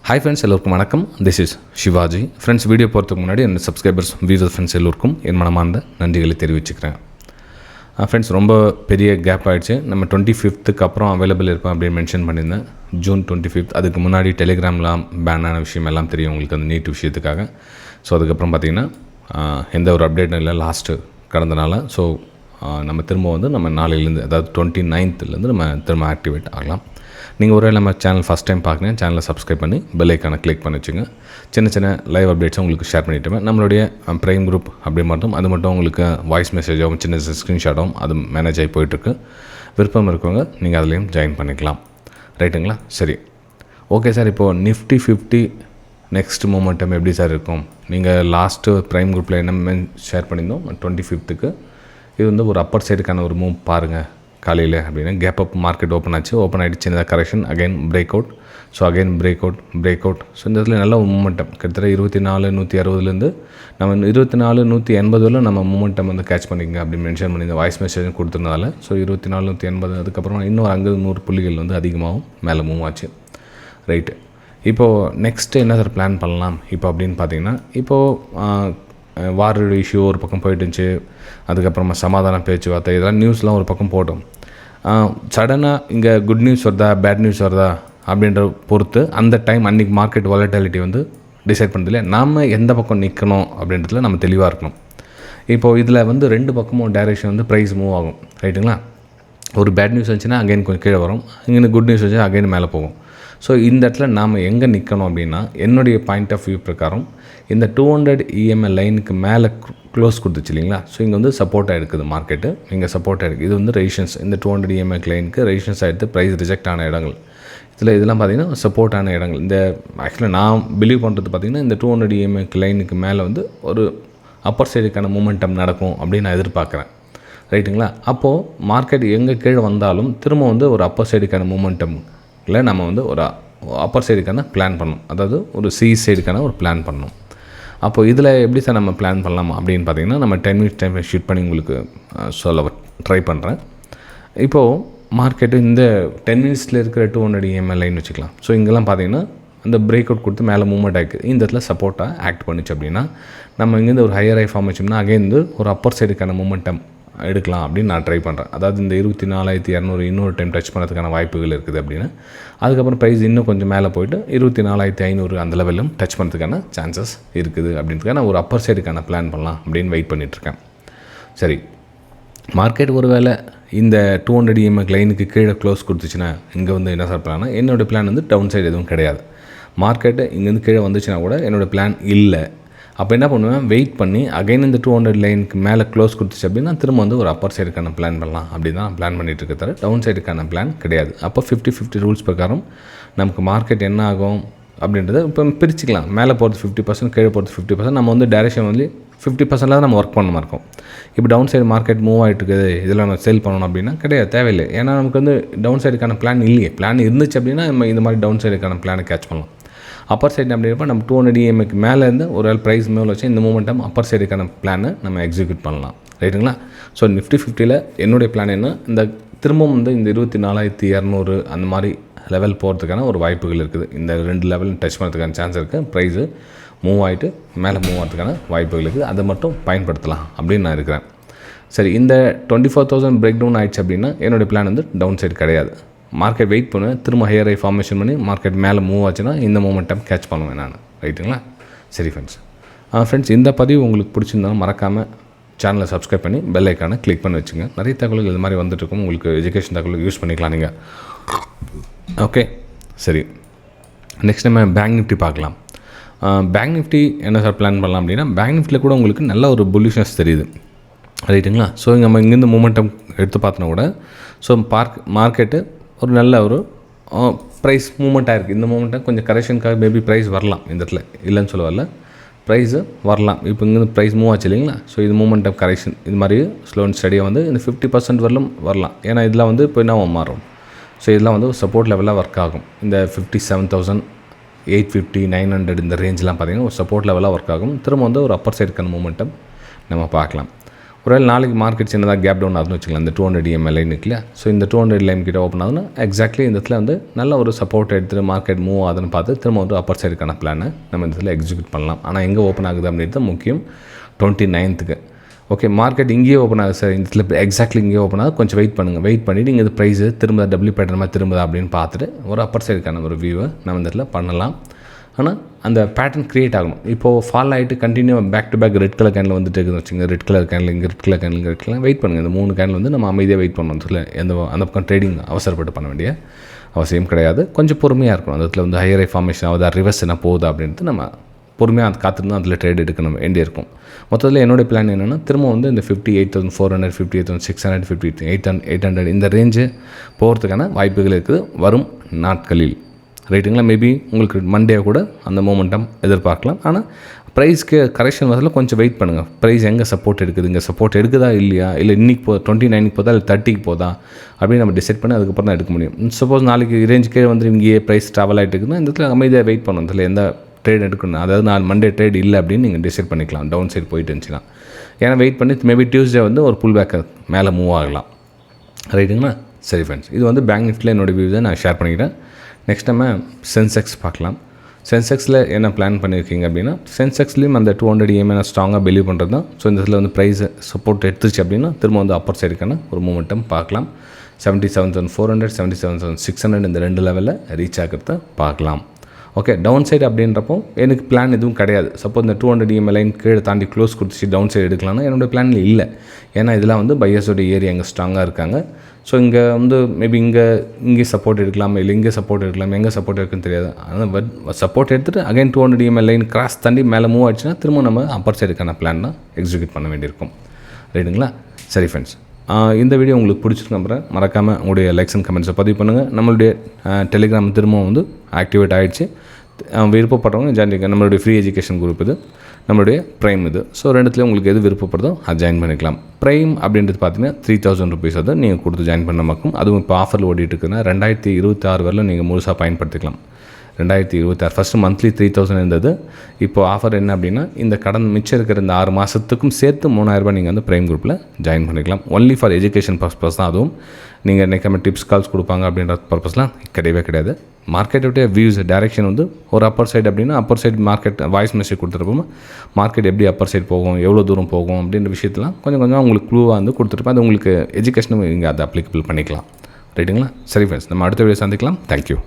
Hi friends, எல்லோருக்கும் வணக்கம். This is Shivaji. Friends, video போகிறதுக்கு முன்னாடி என் சப்ஸ்கிரைபர்ஸ் வியூவர்ஸ் ஃப்ரெண்ட்ஸ் எல்லோருக்கும் என் மனமார்ந்த நன்றிகளை தெரிவிச்சுக்கிறேன். ஃப்ரெண்ட்ஸ், ரொம்ப பெரிய கேப் ஆகிடுச்சு. நம்ம 25th அப்புறம் அவைலபிள் இருப்பேன் அப்படின்னு மென்ஷன் பண்ணியிருந்தேன். June 25. அதுக்கு முன்னாடி டெலிகிராம்லாம் பேனான விஷயம் எல்லாம் தெரியும் உங்களுக்கு, அந்த நீட் விஷயத்துக்காக. ஸோ அதுக்கப்புறம் பார்த்திங்கன்னா எந்த ஒரு அப்டேட்டும் இல்லை லாஸ்ட்டு கடந்தனால. ஸோ நம்ம திரும்ப வந்து நம்ம நாளையிலேருந்து, அதாவது 29th நம்ம திரும்ப ஆக்டிவேட் ஆகலாம். நீங்கள் ஒரே நம்ம சேனல் ஃபஸ்ட் டைம் பார்க்குறேன், சேனலை சப்ஸ்கிரைப் பண்ணி பெல் ஐக்கானை கிளிக் பண்ணி வச்சுங்க. சின்ன சின்ன லைவ் அப்டேட்ஸும் உங்களுக்கு ஷேர் பண்ணிவிட்டுவேன். நம்மளுடைய ப்ரைம் குரூப் அப்படி மட்டும் அது மட்டும் உங்களுக்கு வாய்ஸ் மெசேஜாகவும் சின்ன ஸ்க்ரீன்ஷாட்டாகவும் அது மேனேஜ் ஆகி போயிட்டுருக்கு. விருப்பம் இருக்கவங்க நீங்கள் அதுலேயும் ஜாயின் பண்ணிக்கலாம். ரைட்டுங்களா? சரி, ஓகே சார். இப்போது நிஃப்டி 50 நெக்ஸ்ட் மூமெண்டம் எப்படி சார் இருக்கும்? நீங்கள் லாஸ்ட்டு ப்ரைம் குரூப்பில் என்ன ஷேர் பண்ணியிருந்தோம் 25th. இது வந்து ஒரு அப்பர் சைடுக்கான ஒரு மூவ் பாருங்கள் காலையில் அப்படின்னு. கேப் அப் மார்க்கெட் ஓப்பன் ஆச்சு. ஓப்பன் ஆகிடுச்சு, சின்னதாக correction, again break out. So again break out. So இந்த இடத்துல நல்ல மூமெண்டம் கிட்டத்தட்ட 24,160லேருந்து நம்ம 24,180 நம்ம மூமெண்டம் வந்து கேட்ச் பண்ணிக்கங்க அப்படின்னு மென்ஷன் பண்ணி இந்த வாய்ஸ் மெசேஜும் கொடுத்துருந்ததால. ஸோ 24,180 அதுக்கப்புறம் இன்னும் அங்கே 100 புள்ளிகள் வந்து அதிகமாகவும் மேலே மூவ் ஆச்சு. ரைட்டு, இப்போது நெக்ஸ்ட்டு என்ன சார் பிளான் பண்ணலாம் இப்போ அப்படின்னு பார்த்தீங்கன்னா, இப்போது வார் இஷ்யூ ஒரு பக்கம் போயிட்டுருந்துச்சு. அதுக்கப்புறமா சமாதான பேச்சுவார்த்தை இதெல்லாம் நியூஸ்லாம் ஒரு பக்கம் போட்டோம். சடனாக இங்கே குட் நியூஸ் வருதா பேட் நியூஸ் வருதா அப்படின்ற பொறுத்து அந்த டைம் அன்றைக்கி மார்க்கெட் வாலட்டிலிட்டி வந்து டிசைட் பண்ணுறதுல நாம் எந்த பக்கம் நிற்கணும் அப்படின்றதுல நம்ம தெளிவாக இருக்கணும். இப்போது இதில் வந்து ரெண்டு பக்கமும் டைரெக்ஷன் வந்து ப்ரைஸ் மூவ் ஆகும். ரைட்டுங்களா? ஒரு பேட் நியூஸ் வந்துச்சுன்னா அகைன் கொஞ்சம் கீழே வரும், இங்கே குட் நியூஸ் வந்துச்சுன்னா அகைன் மேலே போகும். ஸோ இந்த இடத்துல நாம் எங்கே நிற்கணும் அப்படின்னா, என்னுடைய பாயிண்ட் ஆஃப் வியூ பிரகாரம் இந்த 200 EMA லைனுக்கு மேலே க்ளோஸ் கொடுத்துச்சு இல்லைங்களா? ஸோ இங்கே வந்து சப்போர்ட்டாக எடுக்குது மார்க்கெட்டு. இங்கே சப்போர்ட்டாக இருக்குது. இது வந்து ரெசிஸ்டன்ஸ். இந்த 200 EMA லைனுக்கு ரெசிஸ்டன்ஸ் ஆகிடுது. ப்ரைஸ் ரிஜெக்ட் ஆன இடங்கள் இதெல்லாம் பார்த்திங்கன்னா சப்போர்ட்டான இடங்கள். இந்த ஆக்சுவலாக நான் பிலீவ் பண்ணுறது பார்த்திங்கன்னா, இந்த 200 EMA லைனுக்கு மேலே வந்து ஒரு அப்பர் சைடுக்கான மூமெண்டம் நடக்கும் அப்படின்னு நான் எதிர்பார்க்குறேன். ரைட்டுங்களா? அப்போது மார்க்கெட் எங்கே கீழே வந்தாலும் திரும்ப வந்து ஒரு அப்பர் சைடுக்கான மூமெண்டம் இல்லை, நம்ம வந்து ஒரு அப்பர் சைடுக்கான பிளான் பண்ணணும். அதாவது ஒரு சி சைடுக்கான ஒரு பிளான் பண்ணணும். அப்போது இதில் எப்படி சார் நம்ம பிளான் பண்ணலாம் அப்படின்னு பார்த்தீங்கன்னா, நம்ம 10 minutes டைம் ஷூட் பண்ணி உங்களுக்கு சொல்ல ட்ரை பண்ணுறேன். இப்போது மார்க்கெட்டு இந்த 10 minutesல இருக்கிற 200 EMA லைன் வச்சுக்கலாம். ஸோ இங்கெல்லாம் பார்த்தீங்கன்னா அந்த பிரேக் அவுட் கொடுத்து மேலே மூவ்மெண்ட் ஆகிருக்கு. இந்த இடத்துல சப்போர்ட்டாக ஆக்ட் பண்ணிச்சு அப்படின்னா, நம்ம இங்கேருந்து ஒரு ஹையர் ஐ ஃபார்ம் வச்சோம்னா அகைன் வந்து ஒரு அப்பர் சைடுக்கான மூமெண்டம் எடுக்கலாம் அப்படின்னு நான் ட்ரை பண்ணுறேன். அதாவது இந்த 24,200 இன்னொரு டைம் டச் பண்ணுறதுக்கான வாய்ப்புகள் இருக்குது அப்படின்னு. அதுக்கப்புறம் ப்ரைஸ் இன்னும் கொஞ்சம் மேலே போய்ட்டு 24,500 அந்த லெவலிலும் டச் பண்ணுறதுக்கான சான்சஸ் இருக்குது அப்படின்றதுக்காக நான் ஒரு அப்பர் சைடுக்கான பிளான் பண்ணலாம் அப்படின்னு வெயிட் பண்ணிகிட்ருக்கேன். சரி, மார்க்கெட் ஒரு வேளை இந்த 200 EMA லைனுக்கு கீழே க்ளோஸ் கொடுத்துச்சுன்னா இங்கே வந்து என்ன சார் பிளான்னா, என்னோடய பிளான் வந்து டவுன் சைடு எதுவும் கிடையாது. மார்க்கெட்டு இங்கேருந்து கீழே வந்துச்சுன்னா கூட என்னோடய பிளான் இல்லை. அப்போ என்ன பண்ணுவேன், வெயிட் பண்ணி அகைன் இந்த 200 லைனுக்கு மேலே க்ளோஸ் கொடுத்துச்சு அப்படின்னா திரும்ப வந்து ஒரு அப்பர் சைடுக்கான பிளான் பண்ணலாம் அப்படின்னு தான் பிளான் பண்ணிகிட்டு இருக்க தவிர டவுன் சைடுக்கான பிளான் கிடையாது. அப்போ 50-50 ரூல்ஸ் பிரகாரம் நமக்கு மார்க்கெட் என்ன ஆகும் அப்படின்றத இப்போ பிரிச்சுக்கலாம். மேலே போகிறது 50%, கீழே போகிறது 50%. நம்ம வந்து டைரெக்ஷன் வந்து 50% நம்ம ஒர்க் பண்ண மாதிரி இருக்கும். இப்போ டவுன் சைடு மார்க்கெட் மூவ் ஆகிட்டு இருக்குது, இதில் நம்ம சேல் பண்ணணும் அப்படின்னா கிடையாது, தேவையில்லை. ஏன்னா நமக்கு வந்து டவுன் சைடுக்கான பிளான் இல்லையே. பிளான் இருந்துச்சு அப்படின்னா நம்ம இந்த மாதிரி டவுன் சைடுக்கான பிளானை கேட்ச் பண்ணலாம். அப்பர் சைடு அப்படின்றப்ப நம்ம 200 EMAக்கு மேலே இருந்து ஒரு வேள் ப்ரைஸ் மேலே வச்சு இந்த மூமெண்டம் அப்பர் சைடுக்கான பிளானை நம்ம எக்ஸிக்யூட் பண்ணலாம். ரைட்டுங்களா? ஸோ நிஃப்டி 50ல் என்னுடைய பிளான் என்ன, இந்த திரும்பவும் வந்து இந்த 24,200 அந்த மாதிரி லெவல் போகிறதுக்கான ஒரு வாய்ப்புகள் இருக்குது. இந்த 2 லெவல் டச் பண்ணுறதுக்கான சான்ஸ் இருக்குது. ப்ரைஸு மூவ் ஆகிட்டு மேலே மூவ் ஆகிறதுக்கான வாய்ப்புகள் இருக்குது. அதை மட்டும் பயன்படுத்தலாம் அப்படின்னு நான் இருக்கிறேன். சரி, இந்த 24,000 பிரேக் டவுன் ஆகிடுச்சு அப்படின்னா என்னுடைய பிளான் வந்து டவுன் சைடு கிடையாது. மார்க்கெட் வெயிட் பண்ணுவேன், திரும்ப ஹையர் ஐ ஃபார்மேஷன் பண்ணி மார்க்கெட் மேலே மூவ் ஆச்சுன்னா இந்த மூமெண்டம் கேட்ச் பண்ணுவேன் நான். ரைட்டுங்களா? சரி ஃப்ரெண்ட்ஸ், இந்த பதிவு உங்களுக்கு பிடிச்சிருந்தாலும் மறக்காமல் சேனலை சப்ஸ்கிரைப் பண்ணி பெல் ஐக்கானை கிளிக் பண்ணி வச்சுங்க. நிறைய தகவல்கள் இது மாதிரி வந்துட்டுருக்கும். உங்களுக்கு எஜுகேஷன் தகவல் யூஸ் பண்ணிக்கலாம் நீங்கள். ஓகே, சரி, நெக்ஸ்ட் நம்ம பேங்க் நிஃப்டி பார்க்கலாம். பேங்க் நிஃப்டி என்ன சார் பிளான் பண்ணலாம் அப்படின்னா, பேங்க் நிஃப்டியில் கூட உங்களுக்கு நல்ல ஒரு புல்லிஷ்னஸ் தெரியுது. ரைட்டுங்களா? ஸோ நம்ம இங்கேருந்து மூமெண்டம் எடுத்து பார்த்தோன்னா கூட ஸோ மார்க்கெட்டு ஒரு நல்ல ஒரு ப்ரைஸ் மூமெண்ட் ஆகிருக்கு. இந்த மூமெண்ட்டை கொஞ்சம் கரெக்ஷனுக்காக மேபி ப்ரைஸ் வரலாம். இந்த இடத்துல இல்லைன்னு சொல்ல வரல, ப்ரைஸு வரலாம். இப்போ இங்கேருந்து ப்ரைஸ் மூவ் ஆச்சு இல்லைங்களா? ஸோ இது மூமெண்ட் ஆஃப் கரெக்ஷன் இது மாதிரி ஸ்லோ அண்ட் ஸ்டடியாக வந்து இந்த 50% வரலும் வரலாம். ஏன்னா இதெல்லாம் வந்து இப்போ என்ன மாறும். ஸோ இதெல்லாம் வந்து சப்போர்ட் லெவலாக ஒர்க் ஆகும். இந்த 57,850 900 இந்த ரேஞ்செலாம் பார்த்திங்கன்னா ஒரு சப்போர்ட் லெவலாக ஒர்க் ஆகும். திரும்ப வந்து ஒரு அப்பர் சைடுக்கான மூமெண்டம் நம்ம பார்க்கலாம். ஒருவேளை நாளைக்கு மார்க்கெட் சின்னதாக கேப் டவுன் ஆகுதுன்னு வச்சுக்கலாம். இந்த 200 EMA லைன் இருக்குல்ல, ஸோ இந்த 200 லைன் கிட்ட ஓப்பன் ஆகுதுன்னா எக்ஸாக்ட்லி இந்த இடத்துல வந்து நல்ல ஒரு சப்போர்ட் எடுத்துகிட்டு மார்க்கெட் மூவ் ஆகுதுன்னு பார்த்து திரும்ப வந்து அப்பர் சைடுக்கான பிளானை நம்ம இந்த இடத்துல எக்ஸிக்யூட் பண்ணலாம். ஆனால் எங்கே ஓப்பன் ஆகுது அப்படின்றது முக்கியம். 29th ஓகே, மார்க்கெட் இங்கேயே ஓப்பன் ஆகுது சார், இந்த இடத்துல எக்ஸாக்ட்லி இங்கேயே ஓப்பன் ஆகுது, கொஞ்சம் வெயிட் பண்ணுங்கள். வெயிட் பண்ணிவிட்டு இங்கே இது ப்ரைஸு திரும்ப டபிள்யூ பேட்டர் மாதிரி திரும்புதா அப்படின்னு பார்த்துட்டு ஒரு அப்பர் சைடுக்கான ஒரு வியூவை நம்ம இந்த இடத்துல பண்ணலாம். ஆனால் அந்த பேட்டர்ன் க்ரியேட் ஆகணும். இப்போது ஃபால் ஆகிட்டு continue back to back red colour கேனில் வந்துட்டு இருக்குதுன்னு வச்சுங்க, ரெட் கலர் கேனில் இங்கே ரெட் கலர் கேனில் ரெட் கலர் வெயிட் பண்ணுங்கள். இந்த 3 கேனில் வந்து நம்ம அமைதியாக வெயிட் பண்ணணும். சொல்ல அந்த பக்கம் ட்ரேடிங் அவசரப்பட்டு பண்ண வேண்டிய அவசியம் கிடையாது. கொஞ்சம் பொறுமையாக இருக்கணும். அந்த இடத்துல வந்து ஹையர் ஃபார்மேஷன் ஆகுதா, ரிவர்ஸ் என்ன போகுதா அப்படின்ட்டு நம்ம பொறுமையாக அது காத்திருந்து அதில் ட்ரேட் எடுக்கணும் வேண்டி இருக்கும். மொத்தத்தில் என்னுடைய பிளான் என்னென்னா திரும்ப வந்து இந்த 58,400 58,600 58,800 இந்த ரேஞ்சு போகிறதுக்கான வாய்ப்புகள் இருக்குது வரும் நாட்களில். ரைட்டுங்களா? மேபி உங்களுக்கு மண்டே கூட அந்த மோமெண்டம் எதிர்பார்க்கலாம். ஆனால் ப்ரைஸ்க்கு கரெக்ஷன் வரல கொஞ்சம் வெயிட் பண்ணுங்கள். ப்ரைஸ் எங்கே சப்போர்ட் எடுக்குது, இங்கே சப்போர்ட் எடுக்குதா இல்லையா, இல்லை இன்றைக்கி 29 போதா இல்லை 30 போதா அப்படின்னு நம்ம டிசைட் பண்ணி அதுக்கப்புறம் தான் எடுக்க முடியும். சப்போஸ் நாளைக்கு ரேஞ்ச் கீழே வந்து இங்கேயே ப்ரைஸ் ட்ராவல் ஆகிட்டு இருக்குதுன்னா இந்த இடத்துல அமைதியாக வெயிட் பண்ணணும். இதில் எந்த ட்ரேட் எடுக்கணும், அதாவது நான் மண்டே ட்ரேட் இல்லை அப்படின்னு நீங்கள் டிசைட் பண்ணிக்கலாம். டவுன் சைடு போயிட்டு இருந்துச்சுன்னா ஏன்னா வெயிட் பண்ணி மேபி டியூஸ்டே வந்து ஒரு புல் பேக்கர் மேலே மூவ் ஆகலாம். ரைட்டுங்களா? சரி ஃப்ரெண்ட்ஸ், இது வந்து பேங்க் நிஃப்டியில் என்னோடய வியூஸை நான் ஷேர் பண்ணிக்கிறேன். நெக்ஸ்ட் நம்ம சென்செக்ஸ் பார்க்கலாம். சென்செக்ஸில் என்ன பிளான் பண்ணியிருக்கீங்க அப்படின்னா சென்செக்ஸ்லேயும் அந்த 200 EMA ஸ்ட்ராங்காக பிலீவ் பண்ணுறது தான். ஸோ இந்த இதில் வந்து ப்ரைஸ் சப்போர்ட் எடுத்துச்சு அப்படின்னா திரும்ப வந்து அப்பர் சைடுக்கான ஒரு மூமெண்ட்டும் பார்க்கலாம். 77,400 77,600 இந்த 2 லெவலில் ரீச் ஆகிறத பார்க்கலாம். ஓகே, டவுன் சைடு அப்படின்றப்போ எனக்கு பிளான் எதுவும் கிடையாது. சப்போஸ் இந்த 200 EMA லைன் கீழே தாண்டி க்ளோஸ் கொடுத்துச்சு டவுன் சைடு எடுக்கலாம்னா என்னோடய பிளானில் இல்லை. ஏன்னா இதெல்லாம் வந்து பையர்ஸோட ஏரியா இங்கே ஸ்ட்ராங்காக இருக்காங்க. ஸோ இங்கே வந்து மேபி இங்கே சப்போர்ட் எடுக்கலாம், இல்லை இங்கே சப்போர்ட் எடுக்கலாம், எங்கே சப்போர்ட் இருக்குன்னு தெரியாது. ஆனால் சப்போர்ட் எடுத்துகிட்டு அகைன் 200 EMA லைன் கிராஸ் தாண்டி மேலே மூவ் ஆயிடுச்சுன்னா திரும்ப நம்ம அப்பர் சைடுக்கான பிளான் தான் எக்ஸிக்யூட் பண்ண வேண்டியிருக்கும். ரைட்டுங்களா? சரி ஃப்ரெண்ட்ஸ், இந்த வீடியோ உங்களுக்கு பிடிச்சிருக்கேன். மறக்காமல் உங்களுடைய லைக்ஸ் அண்ட் கமெண்ட்ஸை பதிவு பண்ணுங்கள். நம்மளுடைய டெலிகிராம் திரும்பவும் வந்து ஆக்டிவேட் ஆகிடுச்சு. விருப்பப்படுறவங்க ஜாயின் பண்ணிக்க. நம்மளுடைய ஃப்ரீ எஜுகேஷன் குரூப் இது, நம்மளுடைய ப்ரைம் இது. ஸோ ரெண்டுத்துலேயும் உங்களுக்கு எது விருப்பப்படுதோ அது ஜாயின் பண்ணிக்கலாம். ப்ரைம் அப்படின்றது பார்த்தீங்கன்னா 3,000 rupees அதை நீங்கள் கொடுத்து ஜாயின் பண்ண மக்களும். அதுவும் இப்போ ஆஃபரில் ஓடிட்டு இருக்குன்னா 2026 வரலும் நீங்கள் முழுசாக பயன்படுத்திக்கலாம். 2026 ஃபஸ்ட்டு மந்த்லி 3,000 இருந்தது. இப்போ ஆஃபர் என்ன அப்படின்னா இந்த கடன் மிச்சம் இருக்கிற இந்த 6 மாதத்துக்கும் சேர்த்து 3,000 நீங்கள் வந்து ப்ரைம் குரூப்பில் ஜாயின் பண்ணிக்கலாம். ஒன்லி ஃபார் எஜுகேஷன் பர்பஸ் தான். அதுவும் நீங்கள் இன்றைக்கி டிப்ஸ் கால்ஸ் கொடுப்பாங்க அப்படின்ற பர்பஸ்லாம் கிடையவே கிடையாது. மார்க்கெட்டோடைய வியூஸ் டைரெக்ஷன் வந்து ஒரு அப்பர் சைடு அப்படின்னா Appar side market voice message கொடுத்துருப்போம். மார்க்கெட் எப்படி அப்பர் சைடு போகும், எவ்வளோ தூரம் போகும் அப்படின்ற விஷயத்தெலாம் கொஞ்சம் கொஞ்சம் உங்களுக்கு க்ளூவாக வந்து கொடுத்துருப்பேன். அது உங்களுக்கு எஜுகேஷனும் நீங்கள் அதை அப்ளிகபிள் பண்ணிக்கலாம். ரைட்டுங்களா? சரி ஃப்ரெண்ட்ஸ், நம்ம அடுத்த வீடியோ சந்திக்கலாம். தேங்க்யூ.